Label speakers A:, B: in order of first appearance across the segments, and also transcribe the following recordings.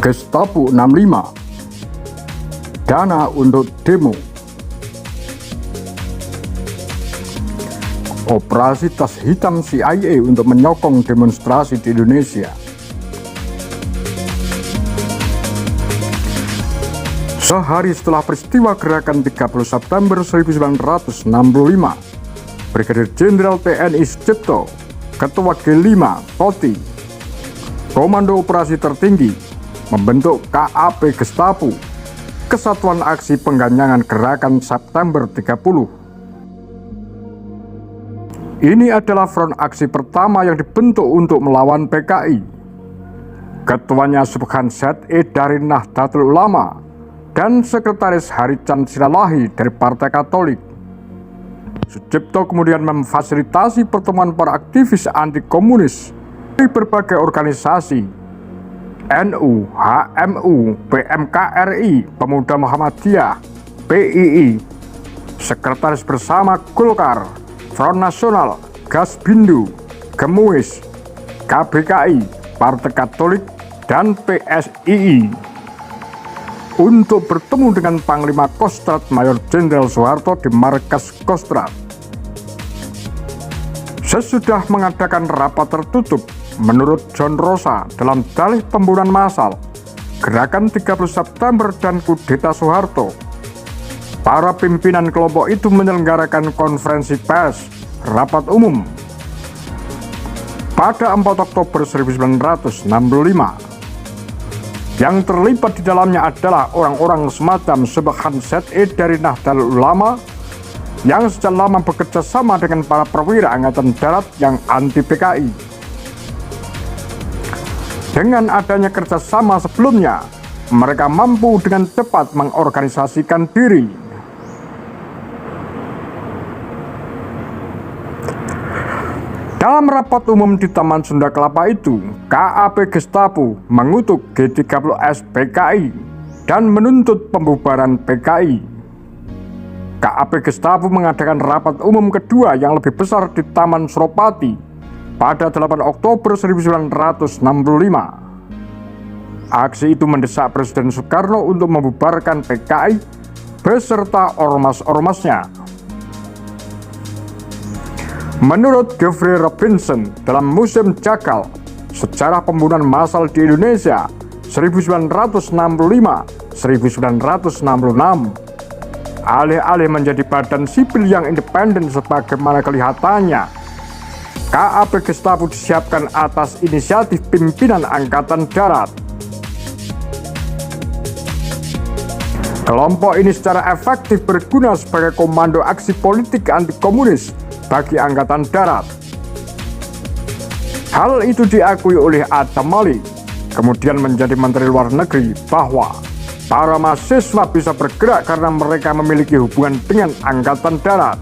A: Gestapo 65. Dana untuk demo. Operasi tas hitam CIA untuk menyokong demonstrasi di Indonesia. Sehari setelah peristiwa gerakan 30 September 1965, Brigadir Jenderal TNI Sucipto, Ketua G5 Toti, Komando Operasi Tertinggi, membentuk KAP Gestapo, Kesatuan Aksi Pengganyangan Gerakan September 30. Ini adalah front aksi pertama yang dibentuk untuk melawan PKI. Ketuanya Subhan Z.E. dari Nahdlatul Ulama dan Sekretaris Harican Silalahi dari Partai Katolik. Sucipto kemudian memfasilitasi pertemuan para aktivis anti komunis di berbagai organisasi, NU, HMU, PMKRI, Pemuda Muhammadiyah, PII, Sekretaris Bersama Golkar, Front Nasional, Gasbindu, Gemuis, KBKI, Partai Katolik, dan PSII untuk bertemu dengan Panglima Kostrad Mayor Jenderal Soeharto di markas Kostrad. Sesudah mengadakan rapat tertutup, menurut John Rosa dalam dalih pembunuhan massal, Gerakan 30 September dan Kudeta Soeharto, para pimpinan kelompok itu menyelenggarakan konferensi pers rapat umum pada 4 Oktober 1965. Yang terlibat di dalamnya adalah orang-orang semacam Subhan Z.E. dari Nahdlatul Ulama yang sejak lama bekerja sama dengan para perwira Angkatan Darat yang anti PKI. Dengan adanya kerjasama sebelumnya, mereka mampu dengan cepat mengorganisasikan diri. Dalam rapat umum di Taman Sunda Kelapa itu, KAP Gestapo mengutuk G30S PKI dan menuntut pembubaran PKI. KAP Gestapo mengadakan rapat umum kedua yang lebih besar di Taman Suropati pada 8 Oktober 1965. Aksi itu mendesak Presiden Soekarno untuk membubarkan PKI beserta ormas-ormasnya. Menurut Geoffrey Robinson dalam Museum Jagal, Sejarah Pembunuhan Massal di Indonesia 1965-1966, alih-alih menjadi badan sipil yang independen sebagaimana kelihatannya, KAP Gestapo disiapkan atas inisiatif pimpinan Angkatan Darat. Kelompok ini secara efektif berguna sebagai komando aksi politik anti komunis bagi Angkatan Darat. Hal itu diakui oleh Adam Malik, kemudian menjadi Menteri Luar Negeri, bahwa para mahasiswa bisa bergerak karena mereka memiliki hubungan dengan Angkatan Darat.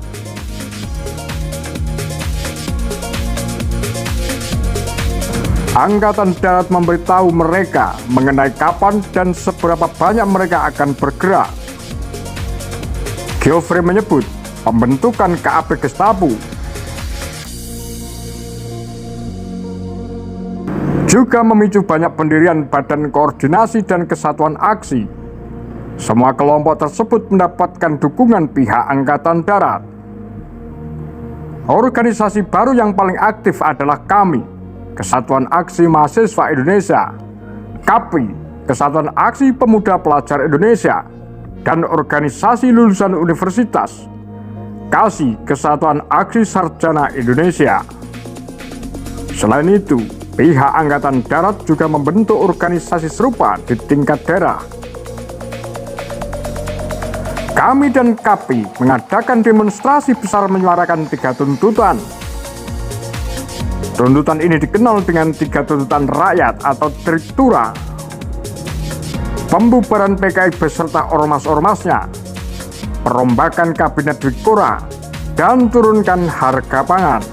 A: Angkatan Darat memberitahu mereka mengenai kapan dan seberapa banyak mereka akan bergerak. Geoffrey menyebut pembentukan KAP Gestapo juga memicu banyak pendirian Badan Koordinasi dan Kesatuan Aksi. Semua kelompok tersebut mendapatkan dukungan pihak Angkatan Darat. Organisasi baru yang paling aktif adalah kami, Kesatuan Aksi Mahasiswa Indonesia, KAPI, Kesatuan Aksi Pemuda Pelajar Indonesia, dan organisasi lulusan universitas, KASI, Kesatuan Aksi Sarjana Indonesia. Selain itu, pihak Angkatan Darat juga membentuk organisasi serupa di tingkat daerah. Kami dan KAPI mengadakan demonstrasi besar menyuarakan 3 tuntutan. Tuntutan ini dikenal dengan 3 tuntutan rakyat atau Tritura: pembubaran PKI beserta ormas-ormasnya, perombakan kabinet Dikora, dan turunkan harga pangan.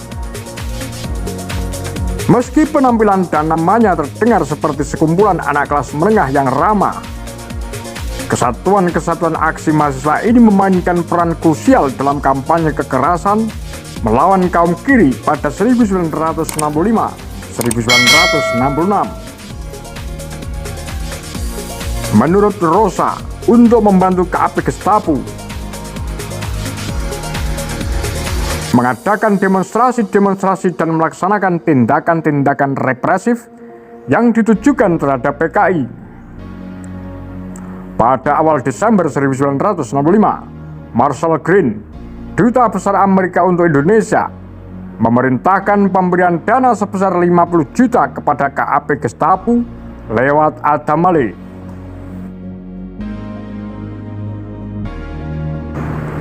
A: Meski penampilan dan namanya terdengar seperti sekumpulan anak kelas menengah yang ramah, kesatuan-kesatuan aksi mahasiswa ini memainkan peran krusial dalam kampanye kekerasan melawan kaum kiri pada 1965-1966. menurut Rosa untuk membantu KAP Gestapo mengadakan demonstrasi-demonstrasi dan melaksanakan tindakan-tindakan represif yang ditujukan terhadap PKI. Pada awal Desember 1965, Marshall Green, Duta Besar Amerika untuk Indonesia, memerintahkan pemberian dana sebesar 50 juta kepada KAP Gestapo lewat Adam Malik.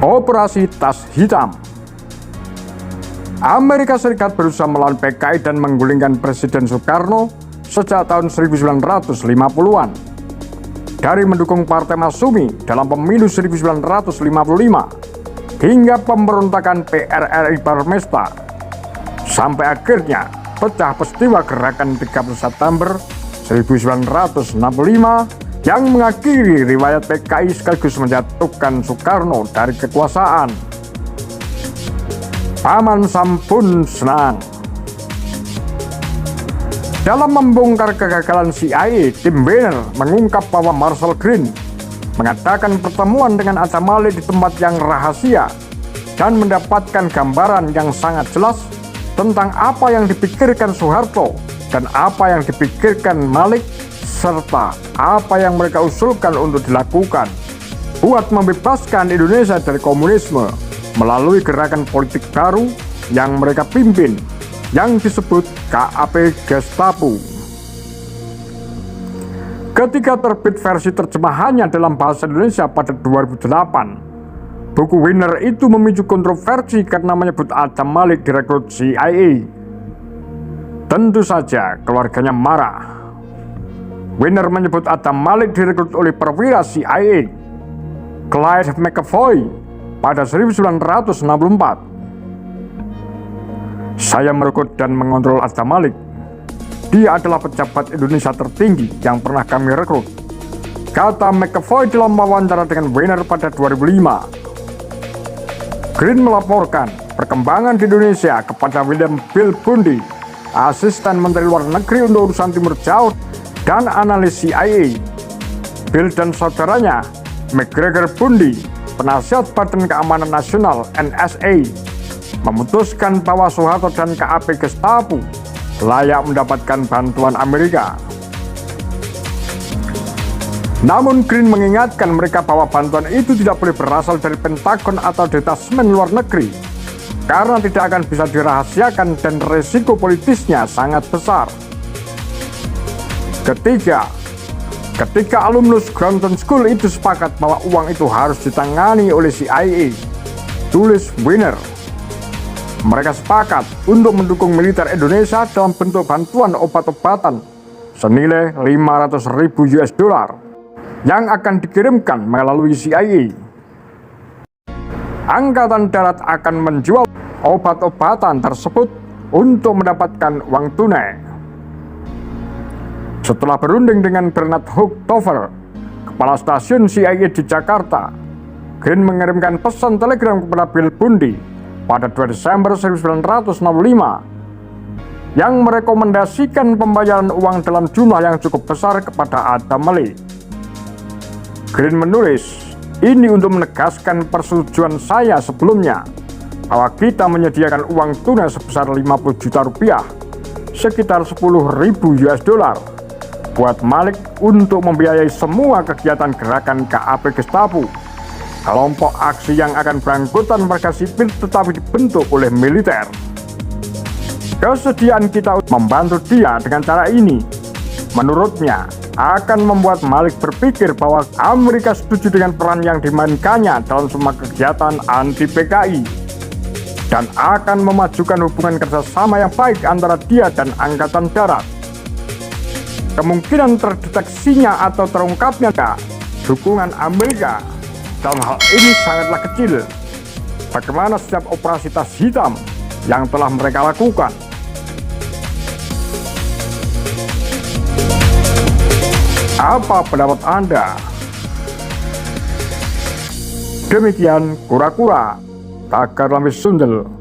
A: Operasi Tas Hitam. Amerika Serikat berusaha melawan PKI dan menggulingkan Presiden Soekarno sejak tahun 1950-an. Dari mendukung Partai Masyumi dalam pemilu 1955 hingga pemberontakan PRRI Parmesta, sampai akhirnya pecah peristiwa gerakan 30 September 1965 yang mengakhiri riwayat PKI sekaligus menjatuhkan Soekarno dari kekuasaan. Paman Sam pun senang. Dalam membongkar kegagalan CIA, tim Weiner mengungkap bahwa Marshall Green mengadakan pertemuan dengan Adam Malik di tempat yang rahasia dan mendapatkan gambaran yang sangat jelas tentang apa yang dipikirkan Soeharto dan apa yang dipikirkan Malik, serta apa yang mereka usulkan untuk dilakukan buat membebaskan Indonesia dari komunisme melalui gerakan politik baru yang mereka pimpin, yang disebut KAP Gestapo. Ketika terbit versi terjemahannya dalam bahasa Indonesia pada 2008, buku Weiner itu memicu kontroversi karena menyebut Adam Malik direkrut CIA. Tentu saja keluarganya marah. Weiner menyebut Adam Malik direkrut oleh perwira CIA Clyde McAvoy pada 1964. Saya merekrut dan mengontrol Adam Malik. Dia adalah pejabat Indonesia tertinggi yang pernah kami rekrut, kata McAvoy dalam wawancara dengan Weiner pada 2005. Green melaporkan perkembangan di Indonesia kepada William Bill Bundy, asisten Menteri Luar Negeri untuk urusan Timur Jauh dan analis CIA. Bill dan saudaranya, McGregor Bundy, penasihat Badan Keamanan Nasional NSA, memutuskan bahwa Soeharto dan KAP Gestapo layak mendapatkan bantuan Amerika. Namun Green mengingatkan mereka bahwa bantuan itu tidak boleh berasal dari Pentagon atau Detasmen Luar Negeri, karena tidak akan bisa dirahasiakan dan resiko politisnya sangat besar. Ketiga, ketika alumnus Groton School itu sepakat bahwa uang itu harus ditangani oleh CIA, tulis Weiner, mereka sepakat untuk mendukung militer Indonesia dalam bentuk bantuan obat-obatan senilai 500.000 US dollar yang akan dikirimkan melalui CIA. Angkatan Darat akan menjual obat-obatan tersebut untuk mendapatkan uang tunai. Setelah berunding dengan Bernard Hoover, kepala stasiun CIA di Jakarta, Green mengirimkan pesan telegram kepada Bill Bundy pada 2 Desember 1965 yang merekomendasikan pembayaran uang dalam jumlah yang cukup besar kepada Adam Malik. Green menulis, "Ini untuk menegaskan persetujuan saya sebelumnya bahwa kita menyediakan uang tunai sebesar 50 juta rupiah, sekitar 10.000 US dollar, buat Malik untuk membiayai semua kegiatan gerakan KAP Gestapo, kelompok aksi yang akan beranggotan warga sipil tetapi dibentuk oleh militer. Kesediaan kita untuk membantu dia dengan cara ini, menurutnya, akan membuat Malik berpikir bahwa Amerika setuju dengan peran yang dimainkannya dalam semua kegiatan anti-PKI dan akan memajukan hubungan kerjasama yang baik antara dia dan Angkatan Darat. Kemungkinan terdeteksinya atau terungkapnya dukungan Amerika dalam hal ini sangatlah kecil, bagaimana setiap operasi Tas Hitam yang telah mereka lakukan." Apa pendapat Anda? Demikian kura-kura tagar lampis sundel.